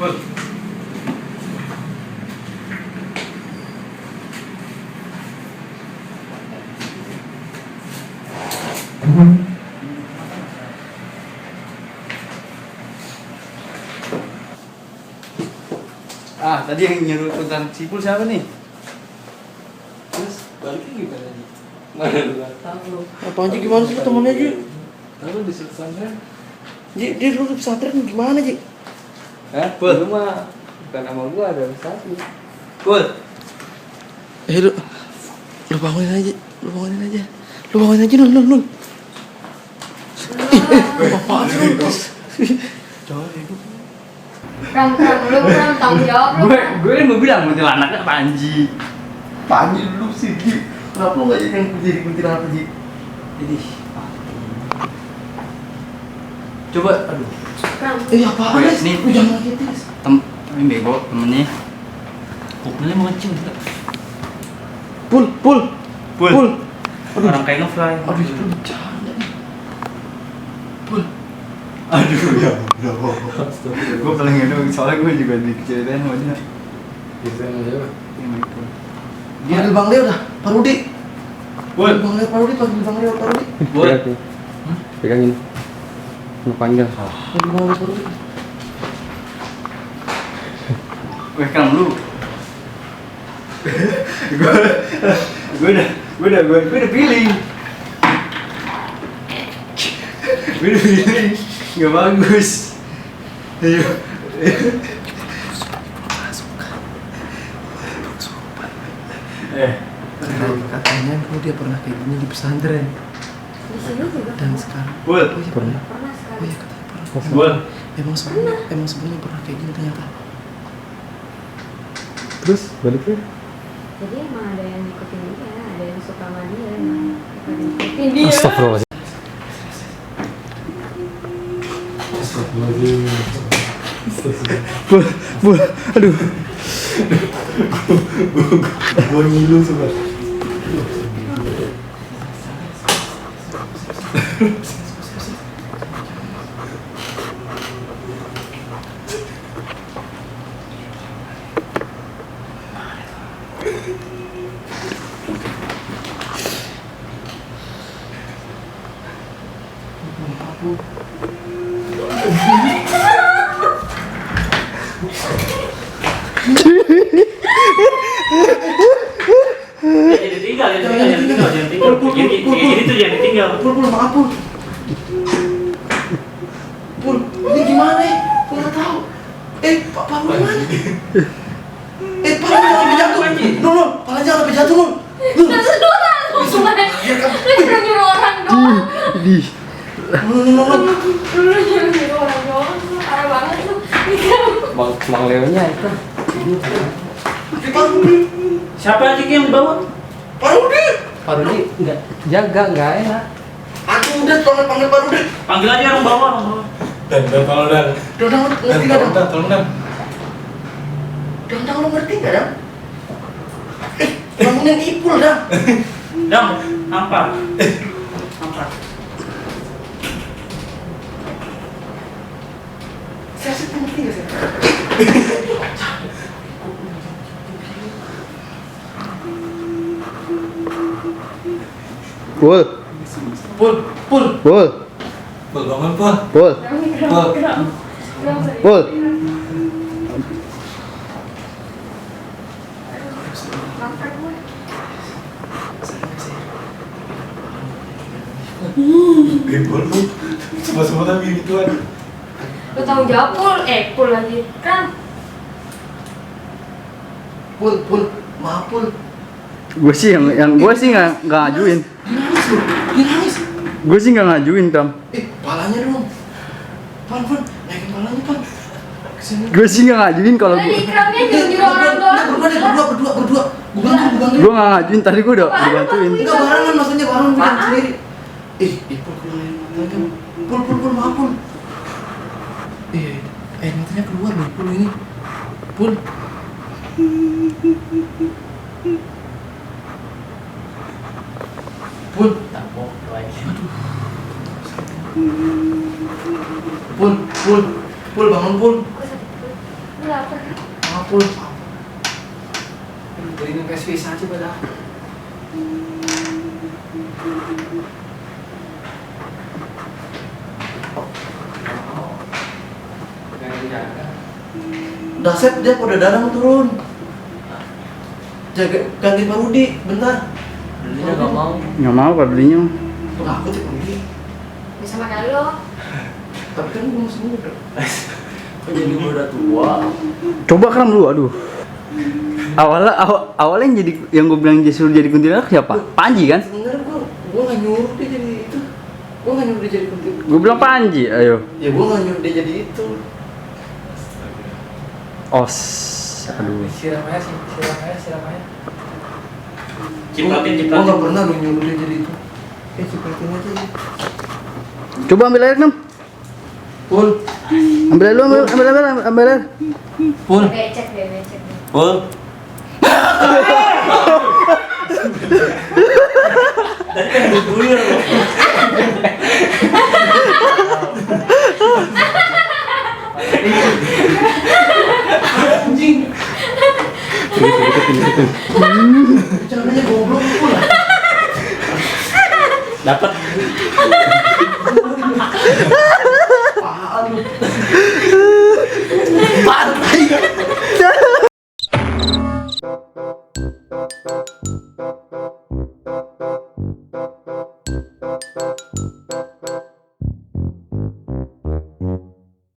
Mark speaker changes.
Speaker 1: Pul. Tadi yang nyuruh tentang Cipul siapa nih?
Speaker 2: Terus baliknya gimana nih? Mana lu gak tahu?
Speaker 3: Apa aja gimana sih temennya Ji?
Speaker 2: Tahu di pesantren?
Speaker 3: Ji, dia dulu di pesantren gimana Ji?
Speaker 2: Hah?
Speaker 1: Pul.
Speaker 2: Lu mah bukan sama gua, ada satu.
Speaker 1: Pul.
Speaker 3: Lu bangunin aja, lu bangunin aja Nul. Apaan sih lu? Jangan itu.
Speaker 4: Ram, lu tanggung jawab lu.
Speaker 1: Gue mau bilang kuntilanaknya Panji.
Speaker 3: Panji dulu sih Ji. Kenapa lu gak jadi kuntilanak Ji?
Speaker 1: Jadi. Coba, aduh.
Speaker 4: Ram.
Speaker 3: Apaan
Speaker 1: Gue,
Speaker 3: sih?
Speaker 1: nih.
Speaker 3: Lu jangan gitu.
Speaker 1: Ini bego temennya. Pukulnya mau ngecil.
Speaker 3: Pul.
Speaker 1: Orang kayak ngefly.
Speaker 3: Aduh, itu bercanda nih. Pul.
Speaker 1: Aduh ya. Gue paling enak soalnya gue juga diceritain sama dia.
Speaker 2: Bisa sama siapa?
Speaker 1: Ini Pul.
Speaker 3: Panggil Bang Leo dah, Pak Rudi.
Speaker 1: Pul.
Speaker 3: Panggil Pak Rudi.
Speaker 1: Pul.
Speaker 2: Pegangin. Lu panggil.
Speaker 3: Panggil Bang Leo Pak Rudi.
Speaker 1: Welcome lu. Gue udah pilih. Nggak bagus. Ayo.
Speaker 3: Katanya dulu dia pernah kayak gini di pesantren.
Speaker 4: Di sini juga
Speaker 3: Dan sekarang
Speaker 1: Pul.
Speaker 3: pernah.
Speaker 4: pernah
Speaker 3: Oh
Speaker 4: sekali.
Speaker 3: iya katanya pernah.
Speaker 1: Pul.
Speaker 3: Emang sebelumnya pernah kayak gini ternyata.
Speaker 2: Terus baliknya?
Speaker 4: Jadi emang ada yang ngikutin dia, ada yang suka sama dia, emang ada yang ngikutin dia.
Speaker 2: Astagfirullah.
Speaker 1: Pul. Aduh.
Speaker 2: Gua ngilu suka.
Speaker 1: Jangan ditinggal. Gini tuh jangan ditinggal.
Speaker 3: Pul, maaf Pul. Pul, ini gimana ya? Pul nggak tahu. Pak Rudi mana? Palanya jangan sampai jatuh. Nul, palanya jangan sampai jatuh Nul.
Speaker 4: Terseduhan lu sebenarnya. Lu nyuruh orang doang.
Speaker 3: Nul.
Speaker 4: Lu nyuruh orang doang. Lu parah banget lu.
Speaker 2: Mang Leonya itu.
Speaker 3: Pak Rudi.
Speaker 1: Siapa aja yang bawa?
Speaker 3: Pak Rudi.
Speaker 2: Pak Rudi enggak jaga, enggak enak.
Speaker 3: Aku udah panggil Pak Rudi.
Speaker 1: Panggil aja orang bawa.
Speaker 5: Dan tolong dan
Speaker 3: Dodang ngerti nggak Dang?
Speaker 5: tolong dan
Speaker 3: Dang lu ngerti nggak Dang? Bangunin Ipul Dang.
Speaker 1: Dam, apa?
Speaker 3: Saya sih ngerti nggak sih?
Speaker 1: Pul.
Speaker 5: bangun Pul.
Speaker 1: Pul. Pul.
Speaker 5: Pul lu semua tapi gituan.
Speaker 4: Lu tanggung jawab Pul lagi kan.
Speaker 3: Pul, maaf Pul.
Speaker 1: Gue sih yang gue sih nggak ngajuin.
Speaker 3: Dia nangis.
Speaker 1: Gue sih nggak ngajuin Tam.
Speaker 3: Palanya dong. Pan, naikin palanya Pan. Kesini.
Speaker 1: Gue sih nggak ngajuin kalau
Speaker 4: Udah
Speaker 1: gue.
Speaker 4: ikramnya nyuruh orang doang.
Speaker 3: Berdua. Gue bantu.
Speaker 1: Gue nggak ngajuin tadi gue udah bantuin.
Speaker 3: Enggak barengan maksudnya bareng bilang sendiri. Pul keluarin matanya. Pul, maaf Pul. Matanya keluar loh Pul ini. Pul. Pul. Pul, bangun Pul.
Speaker 4: apa?
Speaker 3: Apapun.
Speaker 2: Beliin PSV saja pada.
Speaker 3: Dasep dia udah dadang turun. Jaga ganti Pak Rudi, bentar.
Speaker 2: Belinya nggak mau.
Speaker 1: Nggak mau Pak belinya.
Speaker 3: Tuh aku sih Pak Rudi.
Speaker 4: Bisa makan lo.
Speaker 3: Tapi kan gue masih muda.
Speaker 2: Kok jadi udah tua?
Speaker 1: Coba kan lu, aduh. Awalnya yang gue bilang dia suruh jadi kuntilanak siapa? Panji kan?
Speaker 3: Sebenarnya gue nggak nyuruh dia jadi itu. Gue nggak nyuruh dia jadi kuntilanak.
Speaker 1: Gue bilang Panji, ayo.
Speaker 3: Ya gue nggak nyuruh dia jadi itu.
Speaker 1: Os, aduh.
Speaker 2: Siram aja sih, siram aja.
Speaker 3: Gue nggak pernah lu nyuruh dia jadi itu. Cipratin aja sih.
Speaker 1: Coba ambil air nem.
Speaker 3: Pul,
Speaker 1: Ambil air lu, ambil air.
Speaker 3: Pul,
Speaker 4: Becek deh, becek deh.
Speaker 3: Pul. Anjing. Caranya goblok pula.
Speaker 2: Dapat.